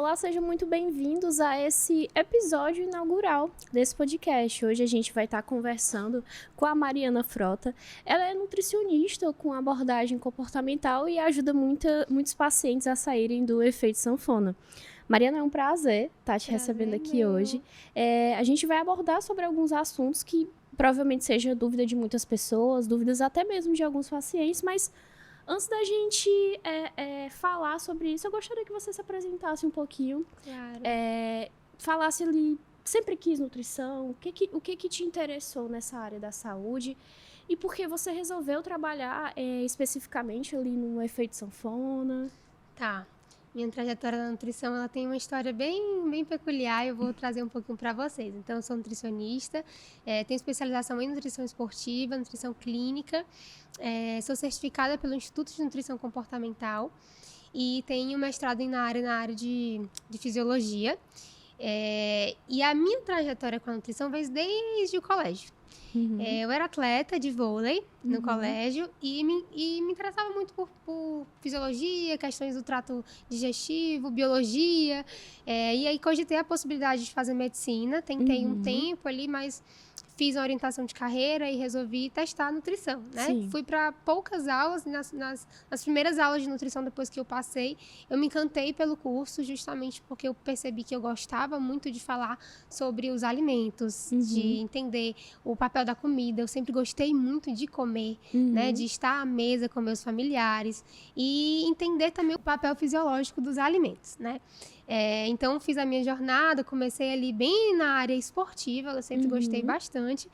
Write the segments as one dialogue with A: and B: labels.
A: Olá, sejam muito bem-vindos a esse episódio inaugural desse podcast. Hoje a gente vai estar conversando com a Mariana Frota. Ela é nutricionista com abordagem comportamental e ajuda muitos pacientes a saírem do efeito sanfona. Mariana, é um prazer estar te recebendo aqui hoje. A gente vai abordar sobre alguns assuntos que provavelmente seja dúvida de muitas pessoas, dúvidas até mesmo de alguns pacientes, mas antes da gente falar sobre isso, eu gostaria que você se apresentasse um pouquinho.
B: Claro.
A: Falasse ali, sempre quis nutrição, o que te interessou nessa área da saúde e por que você resolveu trabalhar especificamente ali no efeito sanfona.
B: Tá. Minha trajetória na nutrição, ela tem uma história bem peculiar, eu vou trazer um pouquinho para vocês. Então, eu sou nutricionista, tenho especialização em nutrição esportiva, nutrição clínica, sou certificada pelo Instituto de Nutrição Comportamental e tenho mestrado na área de fisiologia. E a minha trajetória com a nutrição veio desde o colégio.
A: Uhum.
B: Eu era atleta de vôlei no colégio e me interessava muito por fisiologia, questões do trato digestivo, biologia. E aí cogitei a possibilidade de fazer medicina. Tentei um tempo ali, mas fiz a orientação de carreira e resolvi testar a nutrição, né?
A: Sim.
B: Fui para poucas aulas, nas primeiras aulas de nutrição, depois que eu passei, eu me encantei pelo curso, justamente porque eu percebi que eu gostava muito de falar sobre os alimentos, de entender o papel da comida. Eu sempre gostei muito de comer, né? De estar à mesa com meus familiares e entender também o papel fisiológico dos alimentos, né? Então, fiz a minha jornada, comecei ali bem na área esportiva, eu sempre gostei bastante.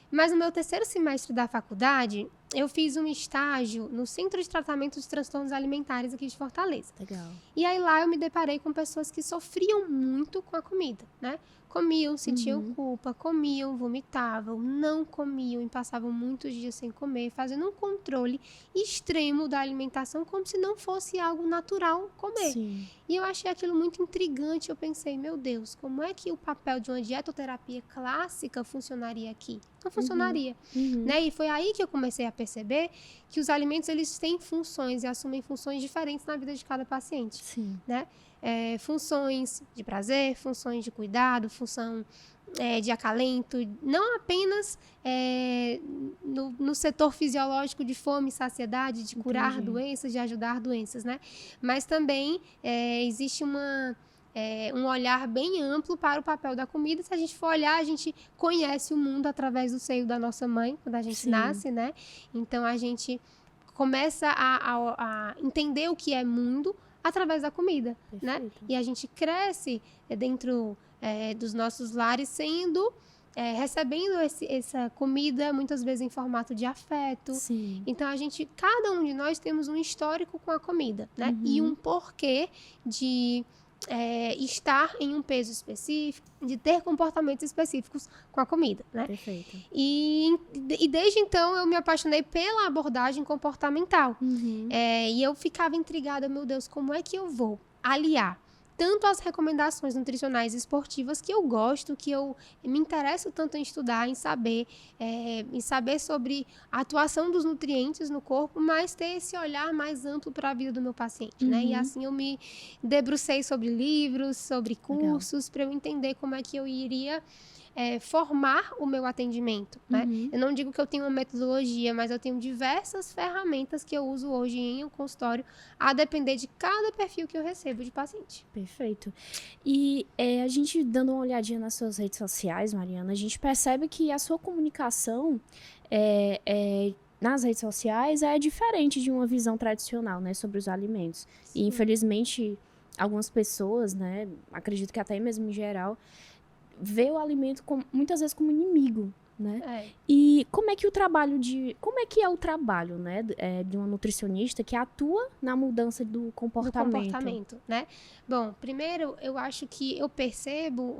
B: Mas no meu terceiro semestre da faculdade, eu fiz um estágio no Centro de Tratamento de Transtornos Alimentares aqui de Fortaleza.
A: Legal.
B: E aí lá eu me deparei com pessoas que sofriam muito com a comida, né? Comiam, sentiam culpa, comiam, vomitavam, não comiam e passavam muitos dias sem comer, fazendo um controle extremo da alimentação, como se não fosse algo natural comer.
A: Sim.
B: E eu achei aquilo muito intrigante. Eu pensei, meu Deus, como é que o papel de uma dietoterapia clássica funcionaria aqui? Não funcionaria, né? E foi aí que eu comecei a perceber que os alimentos, eles têm funções e assumem funções diferentes na vida de cada paciente.
A: Sim.
B: Né? Funções de prazer, funções de cuidado, função de acalento, não apenas no setor fisiológico de fome e saciedade, de curar doenças, de ajudar doenças, né? Mas também existe um olhar bem amplo para o papel da comida. Se a gente for olhar, a gente conhece o mundo através do seio da nossa mãe, quando a gente nasce, né? Então, a gente começa a entender o que é mundo através da comida, né? E a gente cresce dentro dos nossos lares recebendo essa comida, muitas vezes em formato de afeto.
A: Sim.
B: Então, cada um de nós temos um histórico com a comida, né? E um porquê de estar em um peso específico, de ter comportamentos específicos com a comida, né?
A: Perfeito.
B: E desde então eu me apaixonei pela abordagem comportamental. E eu ficava intrigada, meu Deus, como é que eu vou aliar tanto as recomendações nutricionais e esportivas que eu gosto, que eu me interesso tanto em estudar, em saber sobre a atuação dos nutrientes no corpo, mas ter esse olhar mais amplo para a vida do meu paciente, né? E assim eu me debrucei sobre livros, sobre cursos, para eu entender como é que eu iria formar o meu atendimento, né? Eu não digo que eu tenho uma metodologia, mas eu tenho diversas ferramentas que eu uso hoje em um consultório, a depender de cada perfil que eu recebo de paciente.
A: Perfeito. E a gente dando uma olhadinha nas suas redes sociais, Mariana, a gente percebe que a sua comunicação nas redes sociais é diferente de uma visão tradicional, né, sobre os alimentos. Sim. E infelizmente algumas pessoas, né, acredito que até mesmo em geral, vê o alimento muitas vezes como inimigo, né? E como é que é o trabalho, né, de uma nutricionista que atua na mudança do comportamento,
B: né? Bom, primeiro eu acho que eu percebo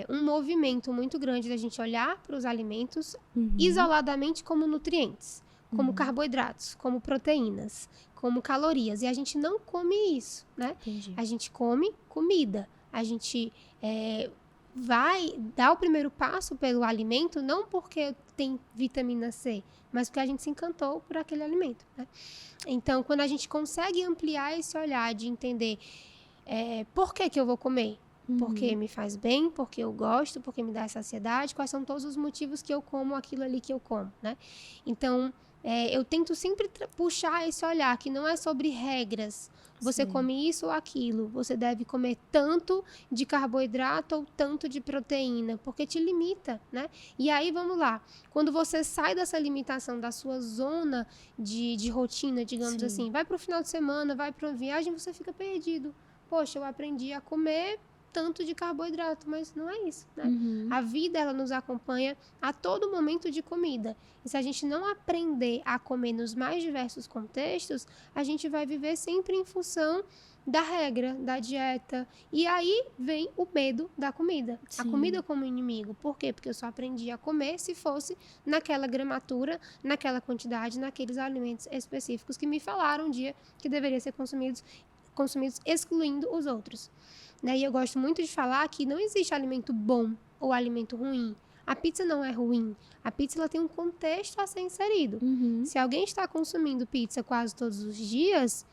B: um movimento muito grande da gente olhar para os alimentos isoladamente como nutrientes, como carboidratos, como proteínas, como calorias, e a gente não come isso, né?
A: Entendi.
B: A gente come comida. A gente vai dar o primeiro passo pelo alimento, não porque tem vitamina C, mas porque a gente se encantou por aquele alimento, né? Então, quando a gente consegue ampliar esse olhar de entender por que que eu vou comer?
A: Uhum.
B: Porque me faz bem, porque eu gosto, porque me dá saciedade, quais são todos os motivos que eu como aquilo ali que eu como, né? Então, eu tento sempre puxar esse olhar, que não é sobre regras. Você
A: Sim.
B: come isso ou aquilo, você deve comer tanto de carboidrato ou tanto de proteína, porque te limita, né? E aí, vamos lá, quando você sai dessa limitação da sua zona de rotina, digamos
A: Sim.
B: assim, vai para o final de semana, vai para uma viagem, você fica perdido. Poxa, eu aprendi a comer tanto de carboidrato, mas não é isso, né?
A: Uhum.
B: A vida, ela nos acompanha a todo momento de comida. E se a gente não aprender a comer nos mais diversos contextos, a gente vai viver sempre em função da regra, da dieta. E aí vem o medo da comida.
A: Sim.
B: A comida como inimigo. Por quê? Porque eu só aprendi a comer se fosse naquela gramatura, naquela quantidade, naqueles alimentos específicos que me falaram um dia que deveria ser consumidos excluindo os outros. Né? E eu gosto muito de falar que não existe alimento bom ou alimento ruim. A pizza não é ruim. A pizza, ela tem um contexto a ser inserido.
A: Uhum.
B: Se alguém está consumindo pizza quase todos os dias,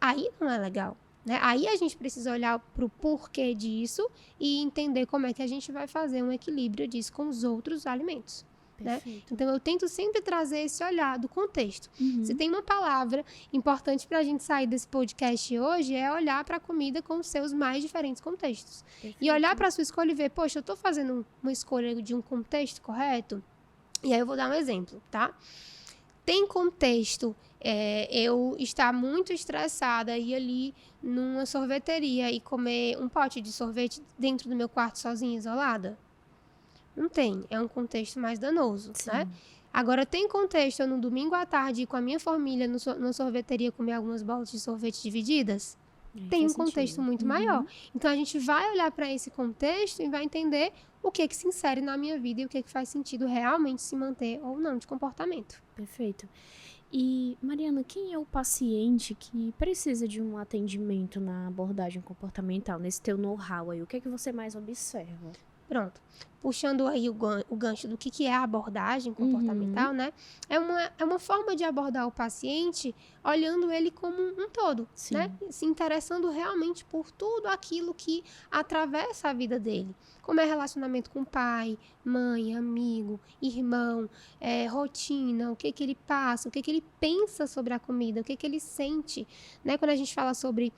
B: aí não é legal. Né? Aí a gente precisa olhar para o porquê disso e entender como é que a gente vai fazer um equilíbrio disso com os outros alimentos. Né? Então, eu tento sempre trazer esse olhar do contexto.
A: Uhum.
B: Se tem uma palavra importante para a gente sair desse podcast hoje, é olhar para a comida com os seus mais diferentes contextos.
A: Perfeito.
B: E olhar para a sua escolha e ver, poxa, eu estou fazendo uma escolha de um contexto correto? E aí eu vou dar um exemplo, tá? Tem contexto eu estar muito estressada e ir ali numa sorveteria e comer um pote de sorvete dentro do meu quarto sozinha, isolada? Não tem, é um contexto mais danoso,
A: Sim.
B: né? Agora, tem contexto eu no domingo à tarde ir com a minha família na sorveteria comer algumas bolas de sorvete divididas? Tem um contexto muito maior. Então, a gente vai olhar para esse contexto e vai entender o que se insere na minha vida e o que faz sentido realmente se manter ou não de comportamento.
A: Perfeito. E, Mariana, quem é o paciente que precisa de um atendimento na abordagem comportamental, nesse teu know-how aí? O que é que você mais observa?
B: Pronto. Puxando aí o gancho do que é a abordagem comportamental, né? É uma forma de abordar o paciente olhando ele como um todo,
A: Sim.
B: né? Se interessando realmente por tudo aquilo que atravessa a vida dele. Como é relacionamento com pai, mãe, amigo, irmão, rotina, o que ele passa, o que ele pensa sobre a comida, o que ele sente, né? Quando a gente fala sobre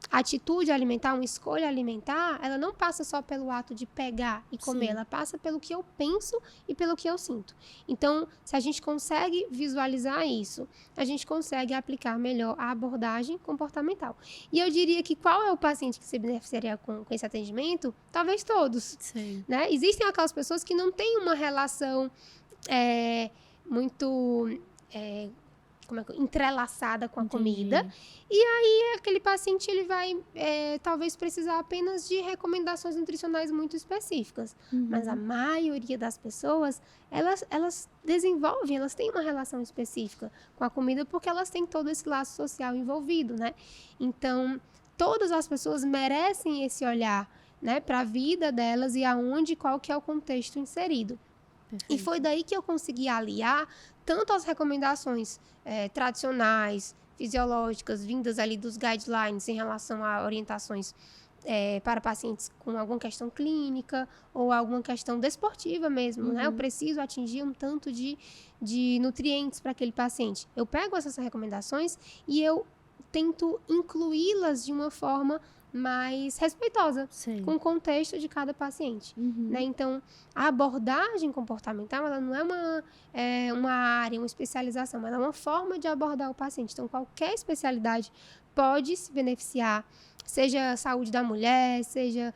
B: atitude alimentar, uma escolha alimentar, ela não passa só pelo ato de pegar e comer,
A: Sim.
B: ela passa pelo que eu penso e pelo que eu sinto. Então, se a gente consegue visualizar isso, a gente consegue aplicar melhor a abordagem comportamental. E eu diria que qual é o paciente que se beneficiaria com esse atendimento? Talvez todos.
A: Sim.
B: Né? Existem aquelas pessoas que não têm uma relação muito entrelaçada com a comida. E aí, aquele paciente ele vai talvez precisar apenas de recomendações nutricionais muito específicas. Mas a maioria das pessoas, elas desenvolvem, elas têm uma relação específica com a comida porque elas têm todo esse laço social envolvido, né? Então, todas as pessoas merecem esse olhar, né, para a vida delas e qual que é o contexto inserido. Perfeito. E foi daí que eu consegui aliar tanto as recomendações tradicionais, fisiológicas, vindas ali dos guidelines em relação a orientações para pacientes com alguma questão clínica ou alguma questão desportiva mesmo, né? Eu preciso atingir um tanto de nutrientes para aquele paciente. Eu pego essas recomendações e eu tento incluí-las de uma forma mais respeitosa,
A: Sim.
B: com o contexto de cada paciente. Né? Então, a abordagem comportamental, ela não é uma área, uma especialização, ela é uma forma de abordar o paciente. Então, qualquer especialidade pode se beneficiar, seja a saúde da mulher, seja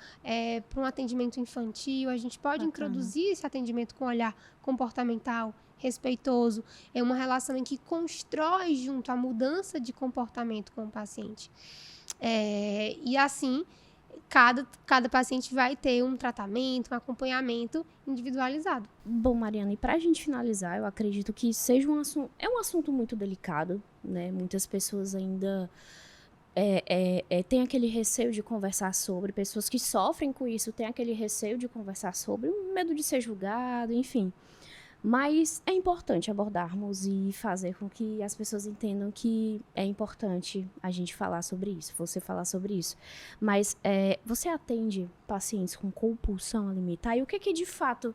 B: para um atendimento infantil, a gente pode introduzir esse atendimento com olhar comportamental, respeitoso, é uma relação em que constrói junto a mudança de comportamento com o paciente. E assim, cada paciente vai ter um tratamento, um acompanhamento individualizado.
A: Bom, Mariana, e para a gente finalizar, eu acredito que seja um assunto muito delicado, né? Muitas pessoas ainda têm aquele receio de conversar sobre, pessoas que sofrem com isso têm aquele receio de conversar sobre, o medo de ser julgado, enfim. Mas é importante abordarmos e fazer com que as pessoas entendam que é importante a gente falar sobre isso, você falar sobre isso. Mas você atende pacientes com compulsão alimentar? E o que de fato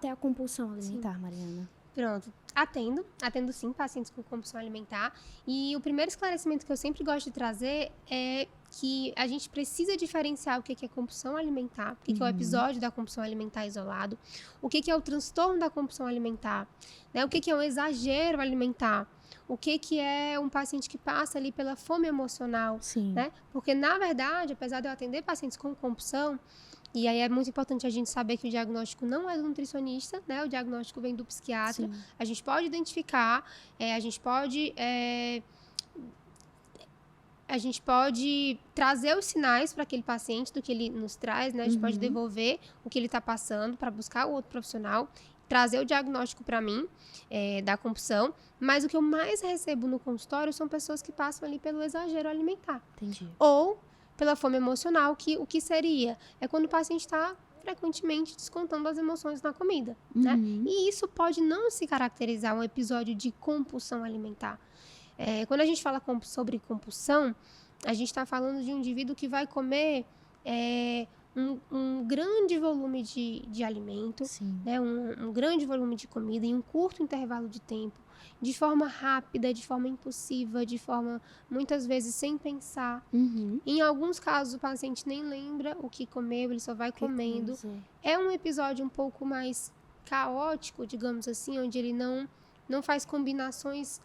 A: é a compulsão alimentar, Mariana?
B: Pronto. Atendo sim pacientes com compulsão alimentar. E o primeiro esclarecimento que eu sempre gosto de trazer é que a gente precisa diferenciar o que é compulsão alimentar, o que é o episódio da compulsão alimentar isolado, o que é o transtorno da compulsão alimentar, né? O que é um exagero alimentar, o que é um paciente que passa ali pela fome emocional, né? Porque, na verdade, apesar de eu atender pacientes com compulsão, e aí é muito importante a gente saber que o diagnóstico não é do nutricionista, né? O diagnóstico vem do psiquiatra. Sim. A gente pode identificar, a gente pode trazer os sinais para aquele paciente do que ele nos traz, né? A gente pode devolver o que ele está passando para buscar o outro profissional, trazer o diagnóstico para mim da compulsão. Mas o que eu mais recebo no consultório são pessoas que passam ali pelo exagero alimentar.
A: Entendi.
B: Ou pela fome emocional, que o que seria? É quando o paciente está frequentemente descontando as emoções na comida, né? E isso pode não se caracterizar um episódio de compulsão alimentar. Quando a gente fala sobre compulsão, a gente está falando de um indivíduo que vai comer um grande volume de alimento, né? Um grande volume de comida em um curto intervalo de tempo, de forma rápida, de forma impulsiva, de forma, muitas vezes, sem pensar. Em alguns casos, o paciente nem lembra o que comeu, ele só vai comendo. É um episódio um pouco mais caótico, digamos assim, onde ele não faz combinações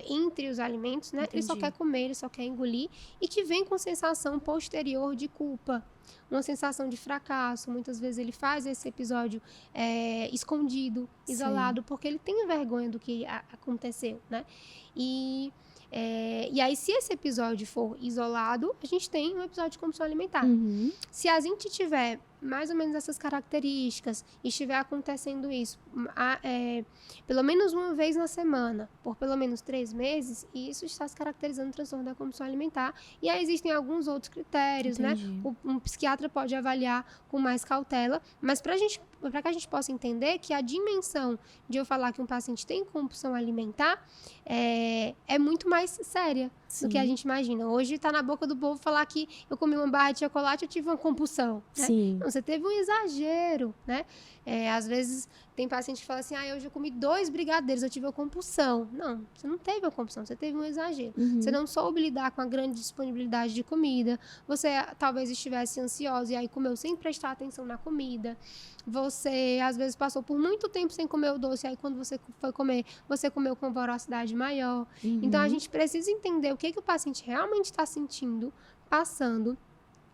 B: entre os alimentos, né? Ele só quer comer, ele só quer engolir, e que vem com sensação posterior de culpa, uma sensação de fracasso. Muitas vezes ele faz esse episódio escondido, isolado, porque ele tem vergonha do que aconteceu, né? E aí, se esse episódio for isolado, a gente tem um episódio de compulsão alimentar. Se a gente tiver mais ou menos essas características e estiver acontecendo isso pelo menos uma vez na semana, por pelo menos 3 meses, isso está se caracterizando o transtorno da compulsão alimentar. E aí existem alguns outros critérios, né? Um psiquiatra pode avaliar com mais cautela, mas para que a gente possa entender que a dimensão de eu falar que um paciente tem compulsão alimentar é muito mais séria do que a gente imagina. Hoje está na boca do povo falar que eu comi uma barra de chocolate e eu tive uma compulsão, né? Não, você teve um exagero, né? Às vezes tem paciente que fala assim, hoje eu comi 2 brigadeiros, eu tive uma compulsão. Não, você não teve uma compulsão, você teve um exagero. Você não soube lidar com a grande disponibilidade de comida, você talvez estivesse ansiosa e aí comeu sem prestar atenção na comida. Você, às vezes, passou por muito tempo sem comer o doce, aí quando você foi comer, você comeu com voracidade maior. Então, a gente precisa entender o que o paciente realmente está sentindo, passando,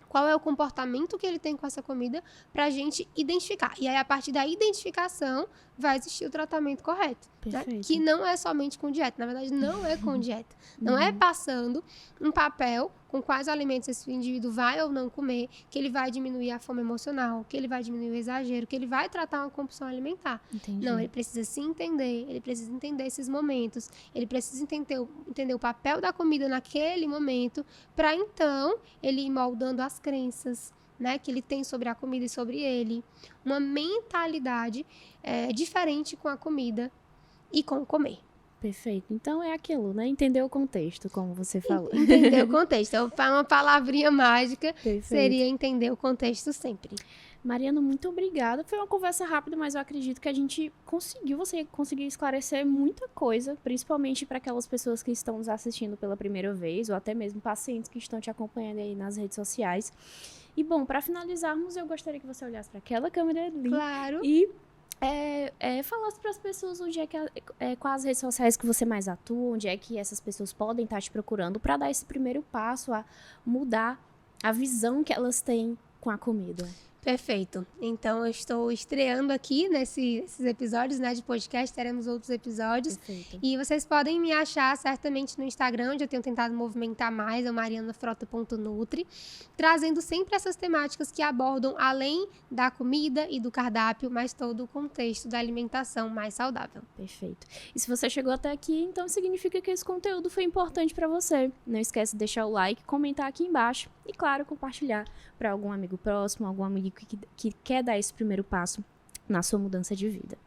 B: qual é o comportamento que ele tem com essa comida, para a gente identificar. E aí, a partir da identificação, vai existir o tratamento correto, né? Que não é somente com dieta. Na verdade, não é com dieta. Não é passando um papel com quais alimentos esse indivíduo vai ou não comer, que ele vai diminuir a fome emocional, que ele vai diminuir o exagero, que ele vai tratar uma compulsão alimentar. Não, ele precisa se entender, ele precisa entender esses momentos, ele precisa entender o papel da comida naquele momento, para então ele ir moldando as crenças, né, que ele tem sobre a comida e sobre ele, uma mentalidade diferente com a comida e com o comer.
A: Perfeito. Então é aquilo, né? Entender o contexto, como você falou.
B: Entender o contexto. Então, uma palavrinha mágica seria entender o contexto sempre.
A: Mariana, muito obrigada. Foi uma conversa rápida, mas eu acredito que você conseguiu esclarecer muita coisa, principalmente para aquelas pessoas que estão nos assistindo pela primeira vez, ou até mesmo pacientes que estão te acompanhando aí nas redes sociais. E, bom, para finalizarmos, eu gostaria que você olhasse para aquela câmera ali.
B: Claro.
A: E falasse para as pessoas onde quais as redes sociais que você mais atua, onde é que essas pessoas podem estar te procurando para dar esse primeiro passo a mudar a visão que elas têm com a comida.
B: Perfeito. Então, eu estou estreando aqui nesses episódios, né, de podcast. Teremos outros episódios.
A: Perfeito.
B: E vocês podem me achar certamente no Instagram, onde eu tenho tentado movimentar mais, é marianafrota.nutri, trazendo sempre essas temáticas que abordam além da comida e do cardápio, mas todo o contexto da alimentação mais saudável.
A: Perfeito. E se você chegou até aqui, então significa que esse conteúdo foi importante para você. Não esquece de deixar o like, comentar aqui embaixo e, claro, compartilhar para algum amigo próximo, algum amigo que quer dar esse primeiro passo na sua mudança de vida.